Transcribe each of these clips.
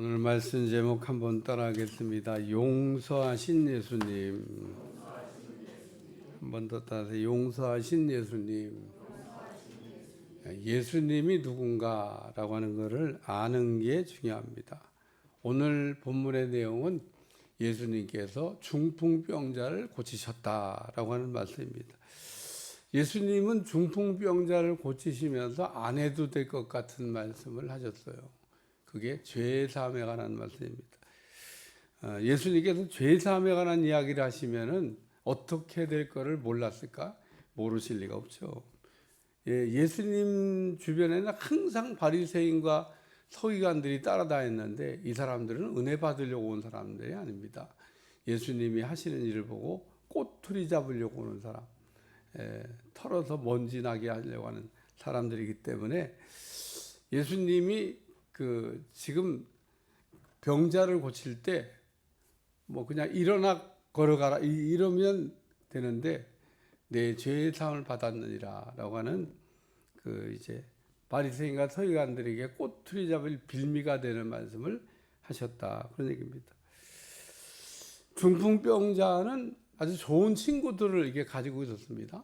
오늘 말씀 제목 한번 따라하겠습니다. 용서하신 예수님. 한 번 더 따라서 용서하신 예수님. 예수님이 누군가라고 하는 것을 아는 게 중요합니다. 오늘 본문의 내용은 예수님께서 중풍병자를 고치셨다라고 하는 말씀입니다. 예수님은 중풍병자를 고치시면서 안 해도 될 것 같은 말씀을 하셨어요. 그게 죄사함에 관한 말씀입니다. 예수님께서 죄사함에 관한 이야기를 하시면은 어떻게 될 거를 몰랐을까? 모르실 리가 없죠. 예수님 주변에는 항상 바리새인과 서기관들이 따라다녔는데 이 사람들은 은혜 받으려고 온 사람들이 아닙니다. 예수님이 하시는 일을 보고 꼬투리 잡으려고 오는 사람, 털어서 먼지 나게 하려고 하는 사람들이기 때문에 예수님이 지금 병자를 고칠 때 뭐 그냥 일어나 걸어가라 이러면 되는데 내 죄의 사함을 받았느니라라고 하는 이제 바리새인과 서기관들에게 꼬투리 잡을 빌미가 되는 말씀을 하셨다 그런 얘기입니다. 중풍병자는 아주 좋은 친구들을 이렇게 가지고 있었습니다.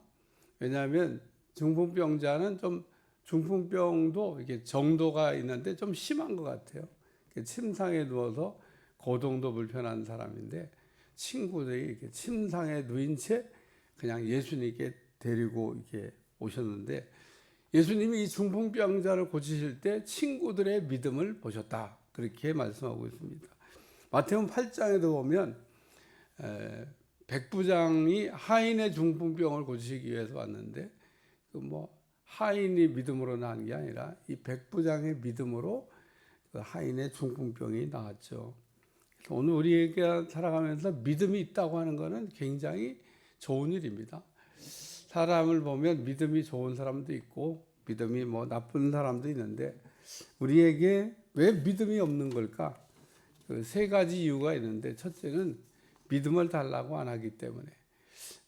왜냐하면 중풍병자는 좀 중풍병도 이게 정도가 있는데 좀 심한 것 같아요. 침상에 누워서 거동도 불편한 사람인데 친구들이 이렇게 침상에 누인 채 그냥 예수님께 데리고 이렇게 오셨는데 예수님이 이 중풍병자를 고치실 때 친구들의 믿음을 보셨다 그렇게 말씀하고 있습니다. 마태복음 8장에도 보면 백부장이 하인의 중풍병을 고치시기 위해서 왔는데 하인이 믿음으로 나은 게 아니라 이 백부장의 믿음으로 하인의 중풍병이 나았죠. 오늘 우리가 살아가면서 믿음이 있다고 하는 것은 굉장히 좋은 일입니다. 사람을 보면 믿음이 좋은 사람도 있고 믿음이 나쁜 사람도 있는데 우리에게 왜 믿음이 없는 걸까? 세 가지 이유가 있는데 첫째는 믿음을 달라고 안 하기 때문에.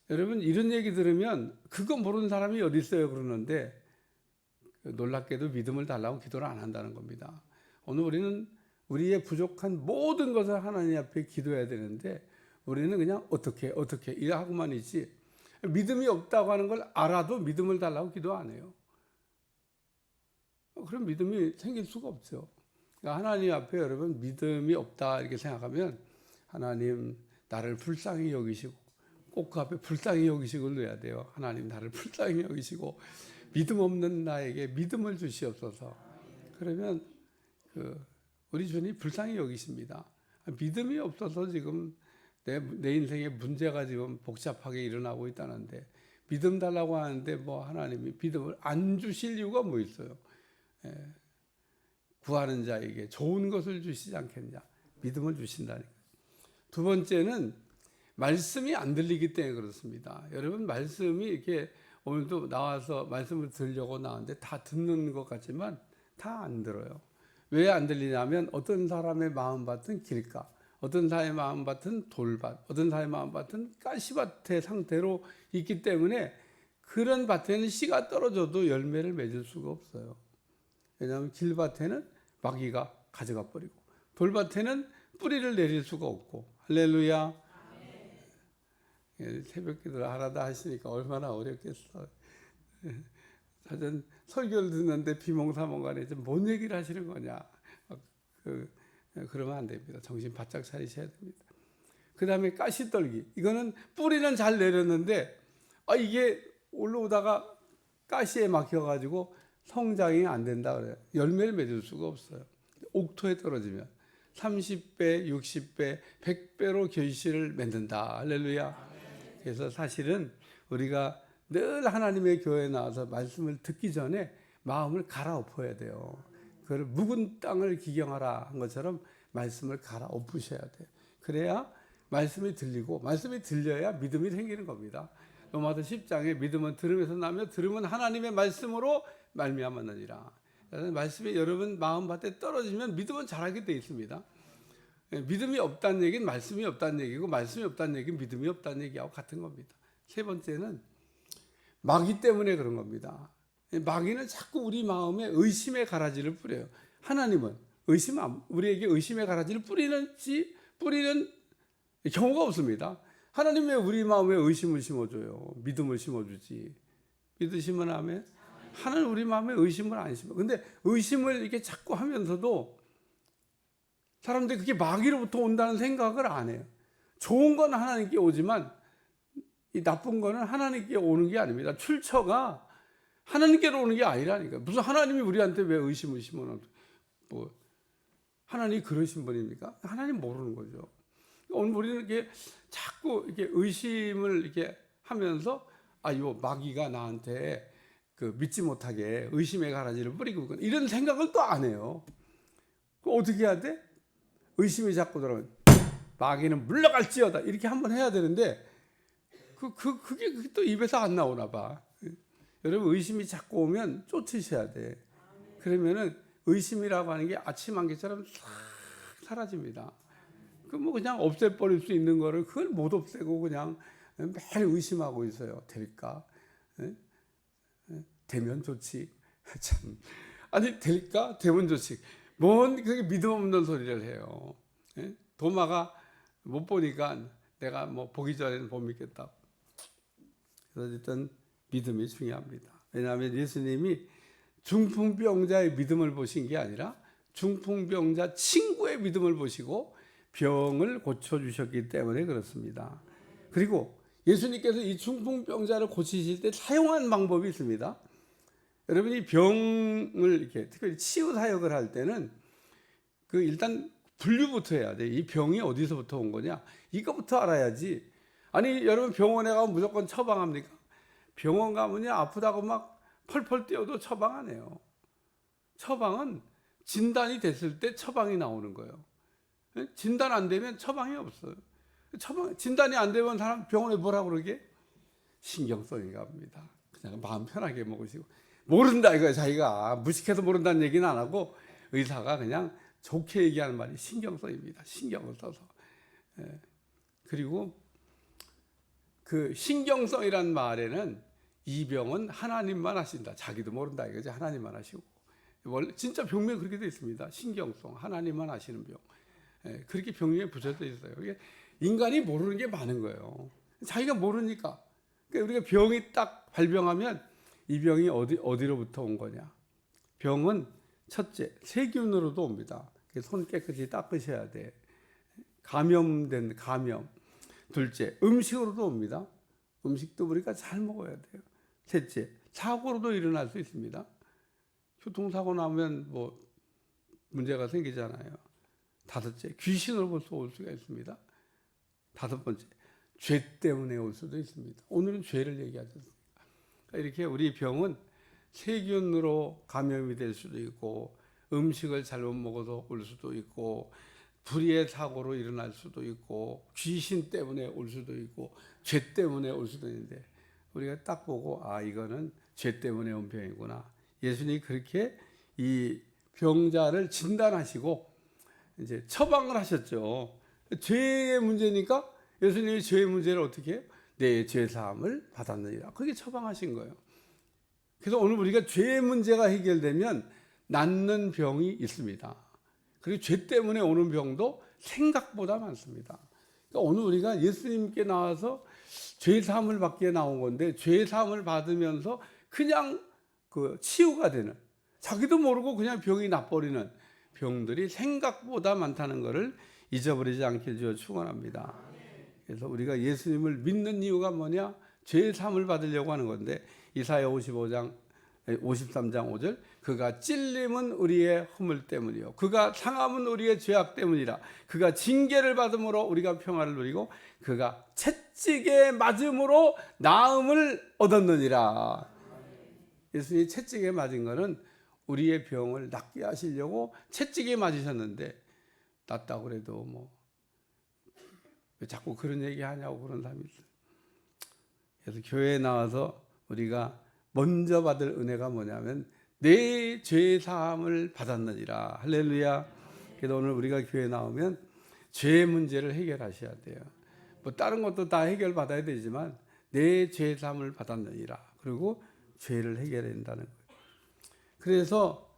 여러분 이런 얘기 들으면 그거 모르는 사람이 어디 있어요 그러는데 놀랍게도 믿음을 달라고 기도를 안 한다는 겁니다. 오늘 우리는 우리의 부족한 모든 것을 하나님 앞에 기도해야 되는데 우리는 그냥 어떻게 이러고만 있지 믿음이 없다고 하는 걸 알아도 믿음을 달라고 기도 안 해요. 그럼 믿음이 생길 수가 없죠. 그러니까 하나님 앞에 여러분 믿음이 없다 이렇게 생각하면 하나님 나를 불쌍히 여기시고 꼭 그 앞에 불쌍히 여기시고 넣어야 돼요. 하나님 나를 불쌍히 여기시고 믿음 없는 나에게 믿음을 주시옵소서. 그러면 우리 주님이 불쌍히 여기십니다. 믿음이 없어서 지금 내 인생에 문제가 지금 복잡하게 일어나고 있다는데 믿음 달라고 하는데 하나님이 믿음을 안 주실 이유가 뭐 있어요? 구하는 자에게 좋은 것을 주시지 않겠냐? 믿음을 주신다니까. 두 번째는 말씀이 안 들리기 때문에 그렇습니다. 여러분 말씀이 이렇게 오늘도 나와서 말씀을 들으려고 나왔는데 다 듣는 것 같지만 다 안 들어요. 왜 안 들리냐면 어떤 사람의 마음밭은 길가, 어떤 사람의 마음밭은 돌밭, 어떤 사람의 마음밭은 가시밭의 상태로 있기 때문에 그런 밭에는 씨가 떨어져도 열매를 맺을 수가 없어요. 왜냐하면 길밭에는 마귀가 가져가 버리고 돌밭에는 뿌리를 내릴 수가 없고. 할렐루야. 새벽 기도를 하라다 하시니까 얼마나 어렵겠어. 사전 설교를 듣는데 비몽사몽간에 뭔 얘기를 하시는 거냐. 그러면 안 됩니다. 정신 바짝 차리셔야 됩니다. 그 다음에 가시떨기. 이거는 뿌리는 잘 내렸는데 이게 올라오다가 가시에 막혀가지고 성장이 안 된다 그래요. 열매를 맺을 수가 없어요. 옥토에 떨어지면 30배, 60배, 100배로 결실을 맺는다. 할렐루야. 그래서 사실은 우리가 늘 하나님의 교회에 나와서 말씀을 듣기 전에 마음을 갈아엎어야 돼요. 그걸 묵은 땅을 기경하라 한 것처럼 말씀을 갈아엎으셔야 돼요. 그래야 말씀이 들리고 말씀이 들려야 믿음이 생기는 겁니다. 로마서 10장에 믿음은 들음에서 나며 들음은 하나님의 말씀으로 말미암았느니라. 말씀이 여러분 마음밭에 떨어지면 믿음은 자라게 돼 있습니다. 믿음이 없다는 얘기는 말씀이 없다는 얘기고 말씀이 없다는 얘기는 믿음이 없다는 얘기하고 같은 겁니다. 세 번째는 마귀 때문에 그런 겁니다. 마귀는 자꾸 우리 마음에 의심의 가라지를 뿌려요. 하나님은 우리에게 의심의 가라지를 뿌리는 경우가 없습니다. 하나님 왜 우리 마음에 의심을 심어줘요? 믿음을 심어주지. 믿으시면 아멘. 하나님 우리 마음에 의심을 안 심어. 근데 의심을 이렇게 자꾸 하면서도 사람들이 그게 마귀로부터 온다는 생각을 안 해요. 좋은 건 하나님께 오지만 이 나쁜 거는 하나님께 오는 게 아닙니다. 출처가 하나님께로 오는 게 아니라니까. 무슨 하나님이 우리한테 왜 의심을 심어놓은, 뭐 하나님이 그러신 분입니까? 하나님 모르는 거죠. 오늘 우리는 이렇게 자꾸 이렇게 의심을 이렇게 하면서 요 마귀가 나한테 그 믿지 못하게 의심의 가라지를 뿌리고 있구나, 이런 생각을 또 안 해요. 어떻게 해야 돼? 의심이 자꾸 들어오면 마귀는 물러갈지어다 이렇게 한번 해야 되는데 그게 또 입에서 안 나오나 봐. 여러분 의심이 자꾸 오면 쫓으셔야 돼. 그러면은 의심이라고 하는 게 아침 안개처럼 싹 사라집니다. 뭐 그냥 없애버릴 수 있는 거를 그걸 못 없애고 그냥 매일 의심하고 있어요. 될까? 되면 좋지. 참. 아니 될까? 되면 좋지. 뭔 그게 믿음 없는 소리를 해요. 도마가 못 보니까 내가 뭐 보기 전에는 못 믿겠다. 그래서 일단 믿음이 중요합니다. 왜냐하면 예수님이 중풍병자의 믿음을 보신 게 아니라 중풍병자 친구의 믿음을 보시고 병을 고쳐주셨기 때문에 그렇습니다. 그리고 예수님께서 이 중풍병자를 고치실 때 사용한 방법이 있습니다. 여러분이 병을 이렇게 특별히 치유 사역을 할 때는 일단 분류부터 해야 돼. 이 병이 어디서부터 온 거냐? 이거부터 알아야지. 아니 여러분 병원에 가면 무조건 처방합니까? 병원 가면요 아프다고 막 펄펄 뛰어도 처방 안 해요. 처방은 진단이 됐을 때 처방이 나오는 거예요. 진단 안 되면 처방이 없어요. 진단이 안 되면 사람 병원에 뭐라고 그러게? 신경성인가 봅니다. 그냥 마음 편하게 먹으시고. 모른다 이거예요. 자기가 무식해서 모른다는 얘기는 안 하고 의사가 그냥 좋게 얘기하는 말이 신경성입니다. 신경을 써서. 그리고 그 신경성이란 말에는 이 병은 하나님만 하신다. 자기도 모른다 이거지. 하나님만 하시고. 원래 진짜 병명에 그렇게 되어 있습니다. 신경성, 하나님만 하시는 병. 그렇게 병명에 붙여져 있어요. 이게 인간이 모르는 게 많은 거예요. 자기가 모르니까. 그러니까 우리가 병이 딱 발병하면 이 병이 어디로부터 온 거냐. 병은 첫째, 세균으로도 옵니다. 손 깨끗이 닦으셔야 돼. 감염. 둘째, 음식으로도 옵니다. 음식도 우리가 잘 먹어야 돼요. 셋째, 사고로도 일어날 수 있습니다. 교통사고 나면 뭐 문제가 생기잖아요. 다섯째, 귀신으로부터 올 수가 있습니다. 다섯 번째, 죄 때문에 올 수도 있습니다. 오늘은 죄를 얘기하지 않습니까? 이렇게 우리 병은 세균으로 감염이 될 수도 있고, 음식을 잘못 먹어서 올 수도 있고, 불의의 사고로 일어날 수도 있고, 귀신 때문에 올 수도 있고, 죄 때문에 올 수도 있는데, 우리가 딱 보고 이거는 죄 때문에 온 병이구나. 예수님이 그렇게 이 병자를 진단하시고 이제 처방을 하셨죠. 죄의 문제니까 예수님이 죄의 문제를 어떻게 해요? 내 죄 사함을 받았느니라. 그게 처방하신 거예요. 그래서 오늘 우리가 죄의 문제가 해결되면 낫는 병이 있습니다. 그리고 죄 때문에 오는 병도 생각보다 많습니다. 그러니까 오늘 우리가 예수님께 나와서 죄 사함을 받기에 나온 건데, 죄 사함을 받으면서 그냥 치유가 되는, 자기도 모르고 그냥 병이 나버리는 병들이 생각보다 많다는 것을 잊어버리지 않길 주어 축원합니다. 그래서 우리가 예수님을 믿는 이유가 뭐냐? 죄 사함을 받으려고 하는 건데, 이사야 53장 5절, 그가 찔림은 우리의 허물 때문이요, 그가 상함은 우리의 죄악 때문이라. 그가 징계를 받음으로 우리가 평화를 누리고 그가 채찍에 맞음으로 나음을 얻었느니라. 예수님이 채찍에 맞은 거는 우리의 병을 낫게 하시려고 채찍에 맞으셨는데, 낫다고 그래도 왜 자꾸 그런 얘기 하냐고 그런 사람이 있어요. 그래서 교회에 나와서 우리가 먼저 받을 은혜가 뭐냐면 내 죄 사함을 받았느니라. 할렐루야. 그래서 오늘 우리가 교회에 나오면 죄 문제를 해결하셔야 돼요. 다른 것도 다 해결받아야 되지만 내 죄 사함을 받았느니라. 그리고 죄를 해결해야 된다는 거예요. 그래서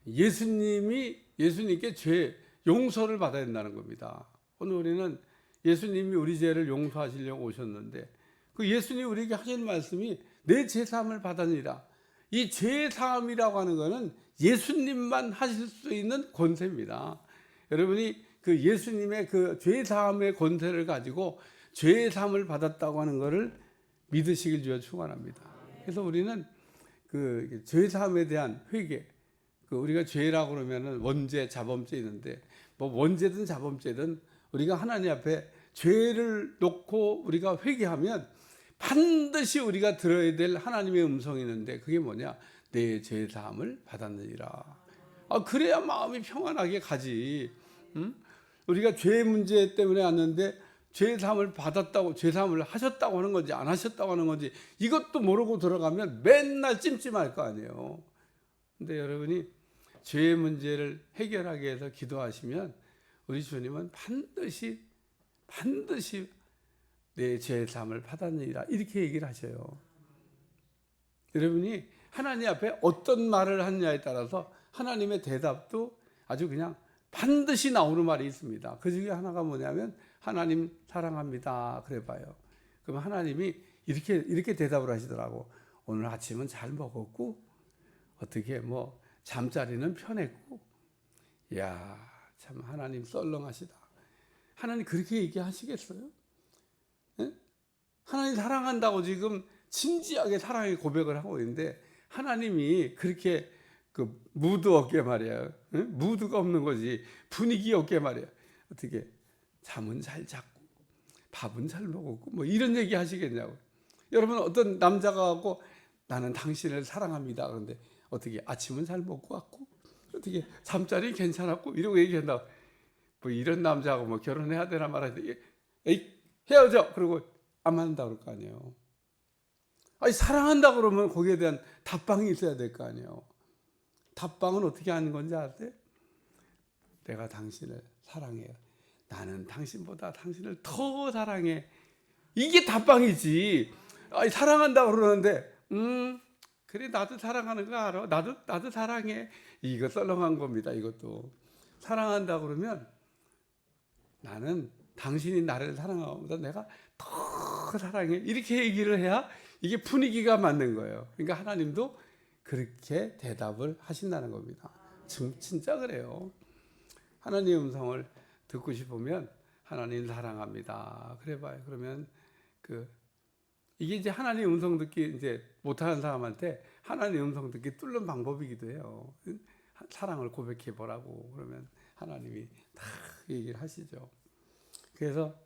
예수님께 죄 용서를 받아야 된다는 겁니다. 오늘 우리는 예수님이 우리 죄를 용서하시려고 오셨는데 그 예수님이 우리에게 하신 말씀이 내 죄 사함을 받으니라. 이 죄 사함이라고 하는 것은 예수님만 하실 수 있는 권세입니다. 여러분이 그 예수님의 그 죄 사함의 권세를 가지고 죄 사함을 받았다고 하는 것을 믿으시길 주여 축원합니다. 그래서 우리는 그 죄 사함에 대한 회개, 그 우리가 죄라고 그러면은 원죄, 자범죄 있는데 뭐 원죄든 자범죄든 우리가 하나님 앞에 죄를 놓고 우리가 회개하면 반드시 우리가 들어야 될 하나님의 음성이 있는데 그게 뭐냐? 내 죄 사함을 받았느니라. 그래야 마음이 평안하게 가지. 우리가 죄 문제 때문에 왔는데 죄 사함을 받았다고, 죄 사함을 하셨다고 하는 건지 안 하셨다고 하는 건지 이것도 모르고 들어가면 맨날 찜찜할 거 아니에요. 근데 여러분이 죄 문제를 해결하기 위해서 기도하시면 우리 주님은 반드시 내 죄 사함을 받았느니라 이렇게 얘기를 하셔요. 여러분이 하나님 앞에 어떤 말을 하느냐에 따라서 하나님의 대답도 아주 그냥 반드시 나오는 말이 있습니다. 그 중에 하나가 뭐냐면 하나님 사랑합니다. 그래 봐요. 그럼 하나님이 이렇게 대답을 하시더라고. 오늘 아침은 잘 먹었고 어떻게 뭐 잠자리는 편했고. 이야, 참 하나님 썰렁하시다. 하나님 그렇게 얘기하시겠어요? 네? 하나님 사랑한다고 지금 진지하게 사랑의 고백을 하고 있는데 하나님이 그렇게 그 무드 없게 말이야. 응? 무드가 없는 거지. 분위기 없게 말이야. 어떻게 잠은 잘 잤고 밥은 잘 먹었고 뭐 이런 얘기 하시겠냐고. 여러분 어떤 남자가 하고 나는 당신을 사랑합니다. 그런데 어떻게 아침은 잘 먹고 왔고 어떻게 잠자리 괜찮았고 이러고 얘기한다고. 뭐 이런 남자하고 뭐 결혼해야 되나 말아야 돼. 에이 헤어져. 그러고 안 만난다 그럴 거 아니에요. 아니 사랑한다 그러면 거기에 대한 답방이 있어야 될 거 아니에요. 답방은 어떻게 하는 건지 아세요? 내가 당신을 사랑해요. 나는 당신보다 당신을 더 사랑해. 이게 답방이지. 아니 사랑한다 그러는데 그래 나도 사랑하는 거 알아. 나도 사랑해. 이거 썰렁한 겁니다. 이것도 사랑한다 그러면 나는 당신이 나를 사랑하고보다 내가 더 사랑해. 이렇게 얘기를 해야 이게 분위기가 맞는 거예요. 그러니까 하나님도 그렇게 대답을 하신다는 겁니다. 진짜 그래요. 하나님의 음성을 듣고 싶으면 하나님 사랑합니다. 그래 봐요. 그러면 이게 이제 하나님 음성 듣기 이제 못하는 사람한테 하나님 음성 듣기 뚫는 방법이기도 해요. 사랑을 고백해 보라고 그러면 하나님이 다 얘기를 하시죠. 그래서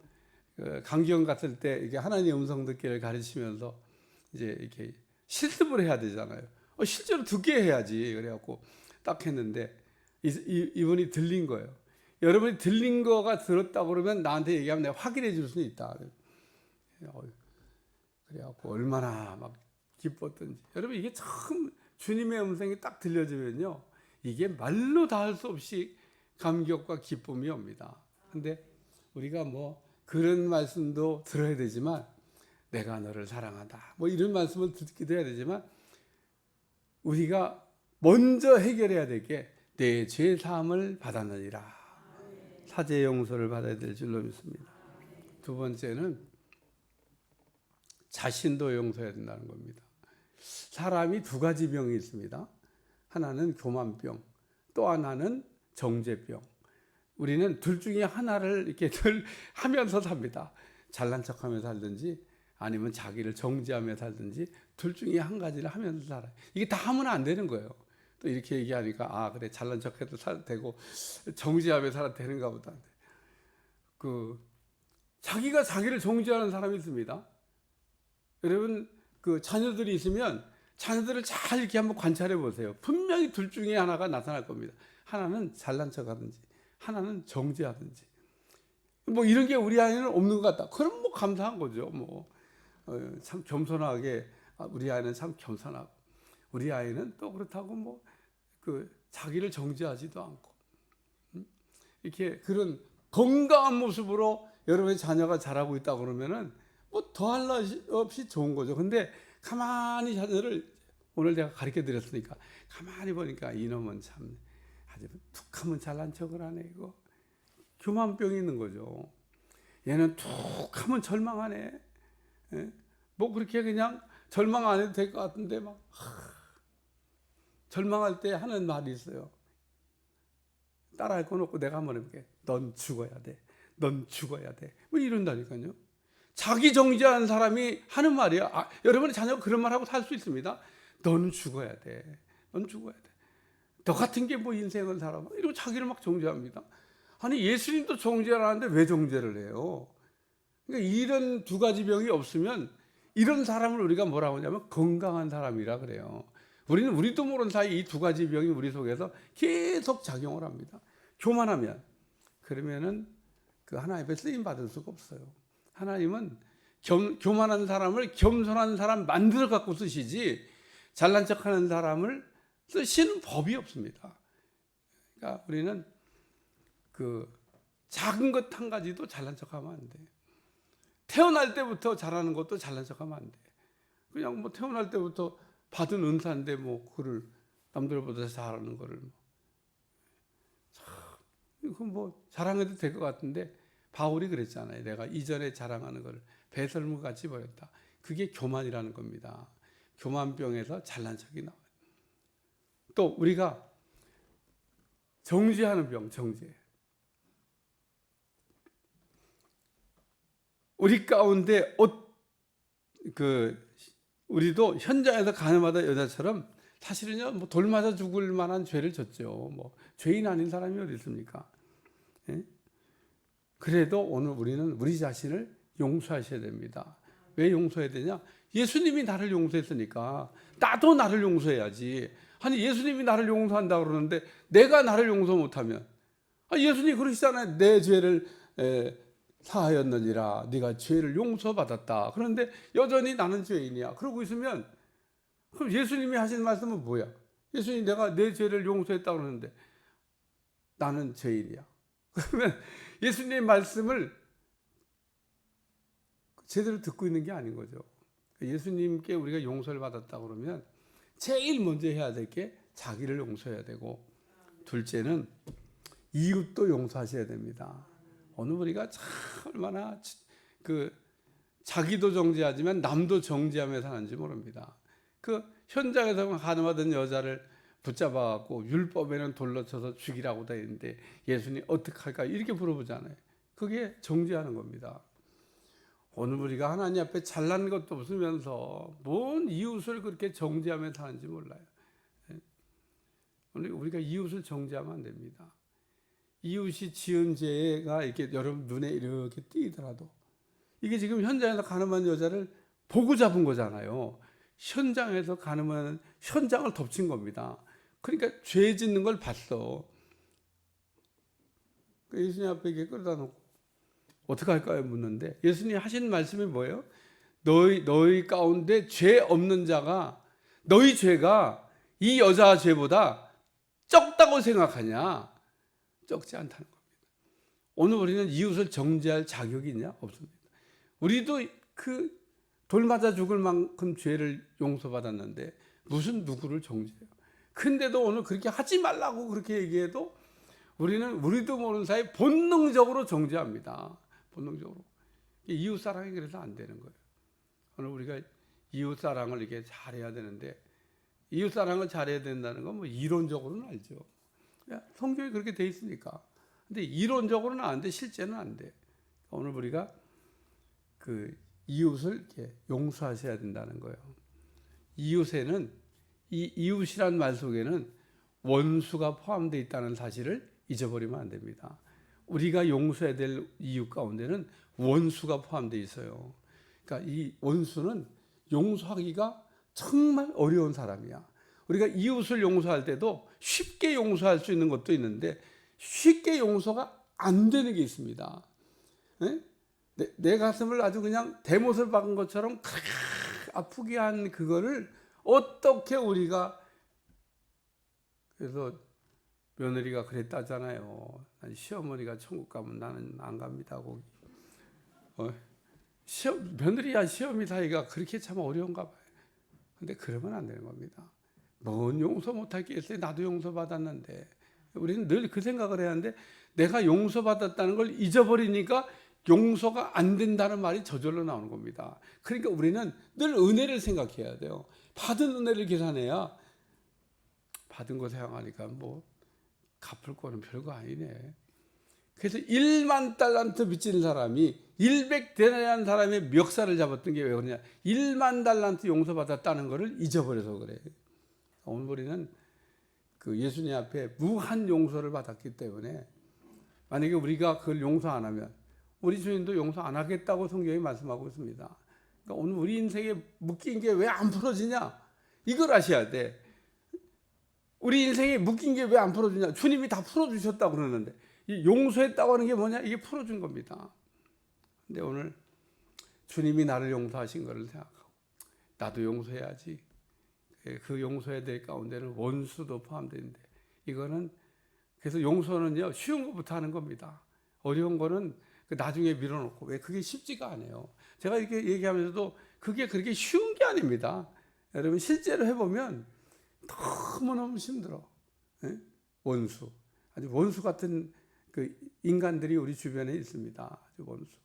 강경 갔을 때 이게 하나님 음성 듣기를 가르치면서 이제 이렇게 실습을 해야 되잖아요. 실제로 듣게 해야지. 그래갖고 딱 했는데 이분이 들린 거예요. 여러분이 들린 거가 들었다고 그러면 나한테 얘기하면 내가 확인해 줄 수는 있다. 그래갖고 얼마나 막 기뻤던지. 여러분 이게 참 주님의 음성이 딱 들려지면요. 이게 말로 다 할 수 없이 감격과 기쁨이 옵니다. 근데 우리가 뭐 그런 말씀도 들어야 되지만 내가 너를 사랑한다. 뭐 이런 말씀을 듣기도 해야 되지만 우리가 먼저 해결해야 될 게 내 죄 사함을 받았느니라. 사죄 용서를 받아야 될 줄로 믿습니다. 두 번째는 자신도 용서해야 된다는 겁니다. 사람이 두 가지 병이 있습니다. 하나는 교만병, 또 하나는 정죄병. 우리는 둘 중에 하나를 이렇게 늘 하면서 삽니다. 잘난 척하며 살든지 아니면 자기를 정죄하며 살든지 둘 중에 한 가지를 하면서 살아요. 이게 다 하면 안 되는 거예요. 또 이렇게 얘기하니까 그래 잘난 척해도 살아도 되고 정죄하며 살아도 되는가 보다. 자기가 자기를 정죄하는 사람이 있습니다. 여러분 자녀들이 있으면 자녀들을 잘 이렇게 한번 관찰해 보세요. 분명히 둘 중에 하나가 나타날 겁니다. 하나는 잘난 척하든지 하나는 정죄하든지. 뭐 이런 게 우리 아이는 없는 것 같다. 그럼 뭐 감사한 거죠. 참 겸손하게 우리 아이는 참 겸손하고 우리 아이는 또 그렇다고 자기를 정죄하지도 않고 이렇게 그런 건강한 모습으로 여러분의 자녀가 자라고 있다 그러면은 뭐 더할 날 없이 좋은 거죠. 근데 가만히 자녀를 오늘 제가 가르쳐 드렸으니까 가만히 보니까 이놈은 참 하지만 툭하면 잘난 척을 하네. 이거 교만병이 있는 거죠. 얘는 툭하면 절망하네. 예? 뭐 그렇게 그냥 절망 안 해도 될 것 같은데 막 절망할 때 하는 말이 있어요. 따라할 건 없고 내가 한번 해볼게. 넌 죽어야 돼. 넌 죽어야 돼. 뭐 이런다니까요. 자기 정죄한 사람이 하는 말이야. 여러분의 자녀가 그런 말 하고 살 수 있습니다. 넌 죽어야 돼. 넌 죽어야 돼. 너 같은 게 뭐 인생을 살아. 이러고 자기를 막 정죄합니다. 아니 예수님도 정죄하라는데 왜 정죄를 해요? 그러니까 이런 두 가지 병이 없으면 이런 사람을 우리가 뭐라고 하냐면 건강한 사람이라 그래요. 우리도 모르는 사이 이 두 가지 병이 우리 속에서 계속 작용을 합니다. 교만하면 그러면은 그 하나님 앞에 쓰임 받을 수가 없어요. 하나님은 교만한 사람을 겸손한 사람 만들어 갖고 쓰시지 잘난 척하는 사람을 쓰시는 법이 없습니다. 그러니까 우리는 그 작은 것 한 가지도 잘난 척하면 안 돼. 태어날 때부터 잘하는 것도 잘난 척하면 안 돼. 그냥 뭐 태어날 때부터 받은 은사인데 뭐 그를 남들보다 잘하는 거를 이거 뭐 자랑해도 될 것 같은데 바울이 그랬잖아요. 내가 이전에 자랑하는 거를 배설물 같이 버렸다. 그게 교만이라는 겁니다. 교만병에서 잘난 척이 나와요. 또 우리가 정죄하는 병, 정죄. 우리 가운데 우리도 현장에서 가늠하던 여자처럼 사실은요, 뭐 돌 맞아 죽을 만한 죄를 졌죠. 뭐 죄인 아닌 사람이 어디 있습니까? 예? 그래도 오늘 우리는 우리 자신을 용서하셔야 됩니다. 왜 용서해야 되냐? 예수님이 나를 용서했으니까 나도 나를 용서해야지. 아니 예수님이 나를 용서한다 그러는데 내가 나를 용서 못하면 예수님이 그러시잖아요. 내 죄를 사하였느니라. 네가 죄를 용서받았다. 그런데 여전히 나는 죄인이야. 그러고 있으면 그럼 예수님이 하신 말씀은 뭐야? 예수님이 내가 내 죄를 용서했다 그러는데 나는 죄인이야. 그러면 예수님의 말씀을 제대로 듣고 있는 게 아닌 거죠. 예수님께 우리가 용서를 받았다 그러면 제일 먼저 해야 될 게 자기를 용서해야 되고, 둘째는 이웃도 용서하셔야 됩니다. 오늘 우리가 참 얼마나 자기도 정죄하지만 남도 정죄하며 사는지 모릅니다. 그 현장에서 가늠하던 여자를 붙잡아갖고 율법에는 돌로 쳐서 죽이라고 돼 있는데 예수님 어떡할까 이렇게 물어보잖아요. 그게 정죄하는 겁니다. 오늘 우리가 하나님 앞에 잘난 것도 없으면서 뭔 이웃을 그렇게 정죄하며 사는지 몰라요. 오늘 우리가 이웃을 정죄하면 안 됩니다. 이웃이 지은 죄가 이렇게 여러분 눈에 이렇게 띄더라도 이게 지금 현장에서 가늠한 여자를 보고 잡은 거잖아요. 현장에서 가늠하는 현장을 덮친 겁니다. 그러니까 죄 짓는 걸 봤어. 예수님 앞에 이렇게 끌어다 놓고 어떻게 할까요? 묻는데 예수님이 하신 말씀이 뭐예요? 너희 가운데 죄 없는 자가 너희 죄가 이 여자 죄보다 적다고 생각하냐? 적지 않다는 겁니다. 오늘 우리는 이웃을 정죄할 자격이 있냐? 없습니다. 우리도 그 돌 맞아 죽을 만큼 죄를 용서받았는데 무슨 누구를 정죄해요? 근데도 오늘 그렇게 하지 말라고 그렇게 얘기해도 우리도 모르는 사이 본능적으로 정죄합니다. 본능적으로. 이웃 사랑이 그래서 안 되는 거예요. 오늘 우리가 이웃 사랑을 이렇게 잘해야 되는데 이웃 사랑을 잘해야 된다는 건 뭐 이론적으로는 알죠. 성경이 그렇게 돼 있으니까. 근데 이론적으로는 안 돼, 실제는 안 돼. 오늘 우리가 그 이웃을 이렇게 용서하셔야 된다는 거예요. 이웃에는 이 이웃이란 말 속에는 원수가 포함되어 있다는 사실을 잊어버리면 안 됩니다. 우리가 용서해야 될 이웃 가운데는 원수가 포함되어 있어요. 그러니까 이 원수는 용서하기가 정말 어려운 사람이야. 우리가 이웃을 용서할 때도 쉽게 용서할 수 있는 것도 있는데 쉽게 용서가 안 되는 게 있습니다. 내 가슴을 아주 그냥 대못을 박은 것처럼 아프게 한 그거를 어떻게 우리가, 그래서 며느리가 그랬다잖아요. 시어머니가 천국 가면 나는 안 갑니다. 거기. 며느리와 시어머니 사이가 그렇게 참 어려운가 봐요. 근데 그러면 안 되는 겁니다. 뭔 용서 못할 게 있어요. 나도 용서 받았는데. 우리는 늘 그 생각을 해야 하는데 내가 용서받았다는 걸 잊어버리니까 용서가 안 된다는 말이 저절로 나오는 겁니다. 그러니까 우리는 늘 은혜를 생각해야 돼요. 받은 은혜를 계산해야 받은 거 생각하니까 뭐 갚을 거는 별거 아니네. 그래서 1만 달란트 빚진 사람이 100데나리안 사람의 멱살을 잡았던 게 왜 그러냐? 1만 달란트 용서받았다는 것을 잊어버려서 그래. 오늘 우리는 그 예수님 앞에 무한 용서를 받았기 때문에 만약에 우리가 그걸 용서 안 하면 우리 주님도 용서 안 하겠다고 성경이 말씀하고 있습니다. 그러니까 오늘 우리 인생에 묶인 게 왜 안 풀어지냐? 이걸 아셔야 돼. 우리 인생에 묶인 게 왜 안 풀어지냐? 주님이 다 풀어주셨다고 그러는데 이 용서했다고 하는 게 뭐냐? 이게 풀어준 겁니다. 근데 오늘 주님이 나를 용서하신 것을 생각하고 나도 용서해야지. 그 용서해야 될 가운데는 원수도 포함되는데 이거는 그래서 용서는요 쉬운 것부터 하는 겁니다. 어려운 거는 나중에 밀어놓고 왜 그게 쉽지가 않아요. 제가 이렇게 얘기하면서도 그게 그렇게 쉬운 게 아닙니다. 여러분 실제로 해보면 너무너무 힘들어. 원수 아주 원수 같은 그 인간들이 우리 주변에 있습니다. 아주 원수.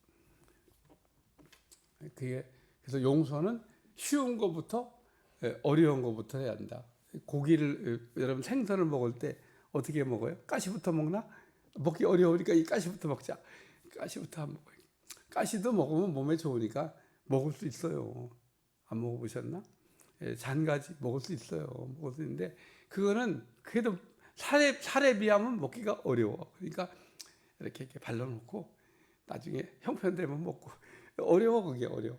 그게 그래서 용서는 쉬운 것부터 어려운 것부터 해야 한다. 고기를 여러분 생선을 먹을 때 어떻게 먹어요? 가시부터 먹나? 먹기 어려우니까 이 가시부터 먹자. 가시부터 안 먹어요. 가시도 먹으면 몸에 좋으니까 먹을 수 있어요. 안 먹어보셨나? 잔가지 먹을 수 있어요. 먹을 수 있는데 그거는 그래도 살에 비하면 먹기가 어려워. 그러니까 이렇게 발라놓고 나중에 형편되면 먹고 어려워. 그게 어려워.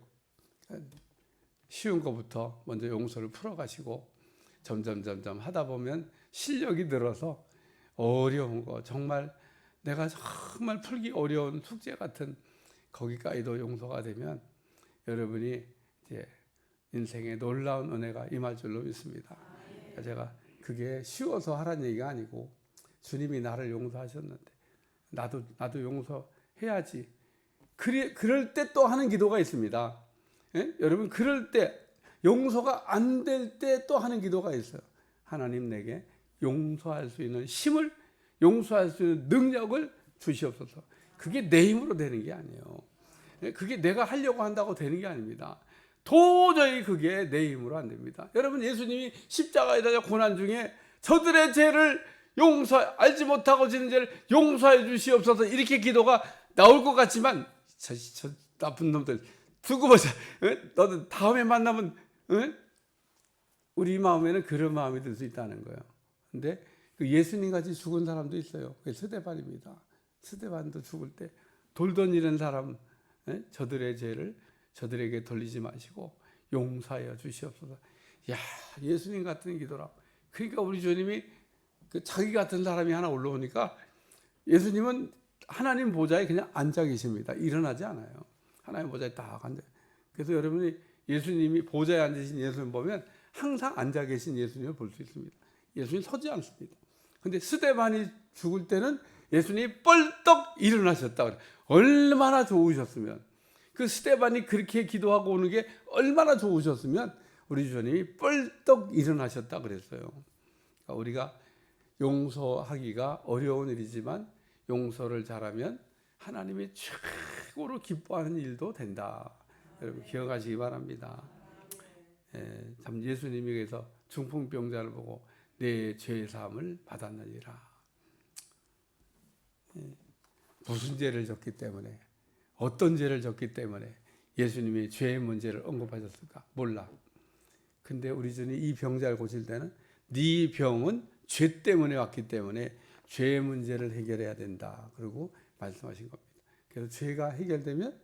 쉬운 것부터 먼저 용서를 풀어가시고 점점 하다 보면 실력이 늘어서 어려운 거 정말 내가 정말 풀기 어려운 숙제 같은 거기까지도 용서가 되면 여러분이 이제 인생에 놀라운 은혜가 임할 줄로 믿습니다. 제가 그게 쉬워서 하라는 얘기가 아니고 주님이 나를 용서하셨는데 나도 용서해야지. 그럴 때 또 하는 기도가 있습니다. 여러분 그럴 때 용서가 안 될 때 또 하는 기도가 있어요. 하나님 내게 용서할 수 있는 힘을 용서할 수 있는 능력을 주시옵소서. 그게 내 힘으로 되는 게 아니에요. 그게 내가 하려고 한다고 되는 게 아닙니다. 도저히 그게 내 힘으로 안 됩니다. 여러분 예수님이 십자가에다 고난 중에 저들의 죄를 알지 못하고 지는 죄를 용서해 주시옵소서 이렇게 기도가 나올 것 같지만 저 나쁜 놈들 두고 보자. 너도 다음에 만나면 우리 마음에는 그런 마음이 들 수 있다는 거예요. 근데 그 예수님 같이 죽은 사람도 있어요. 그게 스데반입니다. 스데반도 죽을 때 돌 던지는 사람 저들의 죄를 저들에게 돌리지 마시고 용서하여 주시옵소서. 야, 예수님 같은 기도라. 그러니까 우리 주님이 그 자기 같은 사람이 하나 올라오니까 예수님은 하나님 보좌에 그냥 앉아 계십니다. 일어나지 않아요. 하나님 보좌에 딱 앉아. 그래서 여러분이 예수님이 보좌에 앉으신 예수님 보면 항상 앉아 계신 예수님을 볼 수 있습니다. 예수님 서지 않습니다. 근데 스데반이 죽을 때는 예수님이 뻘떡 일어나셨다. 얼마나 좋으셨으면 그 스데반이 그렇게 기도하고 오는 게 얼마나 좋으셨으면 우리 주님이 뻘떡 일어나셨다 그랬어요. 그러니까 우리가 용서하기가 어려운 일이지만 용서를 잘하면 하나님이 최고로 기뻐하는 일도 된다. 여러분 기억하시기 바랍니다. 참 예수님이 그래서 중풍병자를 보고 내 죄의 사함을 받았느니라. 무슨 죄를 졌기 때문에 어떤 죄를 졌기 때문에 예수님이 죄의 문제를 언급하셨을까? 몰라. 근데 우리 주님이 이 병자를 고칠 때는 네 병은 죄 때문에 왔기 때문에 죄의 문제를 해결해야 된다. 그리고 말씀하신 겁니다. 그래서 죄가 해결되면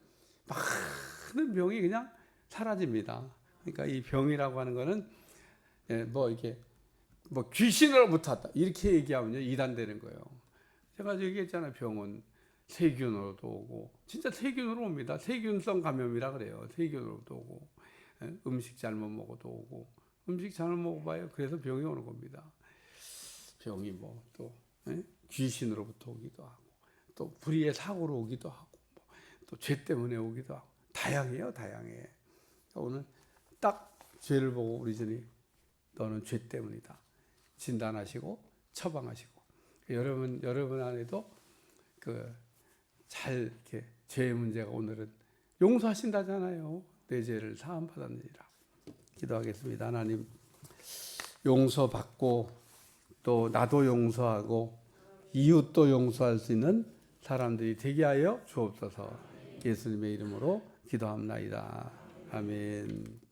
많은 병이 그냥 사라집니다. 그러니까 이 병이라고 하는 거는 이렇게 귀신으로부터 왔다 이렇게 얘기하면요 이단되는 거예요. 제가 얘기했잖아요. 병은 세균으로도 오고 진짜 세균으로 옵니다. 세균성 감염이라 그래요. 세균으로도 오고 음식 잘못 먹어도 오고 음식 잘못 먹어봐요. 그래서 병이 오는 겁니다. 병이 또 귀신으로부터 오기도 하고 또 불의의 사고로 오기도 하고 또 죄 때문에 오기도 하고 다양해요. 다양해. 오늘 딱 죄를 보고 우리 주님 너는 죄 때문이다. 진단하시고 처방하시고 여러분 안에도 잘 이렇게 죄의 문제가 오늘은 용서하신다잖아요. 내 죄를 사함 받았느니라. 기도하겠습니다. 하나님, 용서받고 또 나도 용서하고 이웃도 용서할 수 있는 사람들이 되게 하여 주옵소서. 예수님의 이름으로 기도합나이다. 아멘.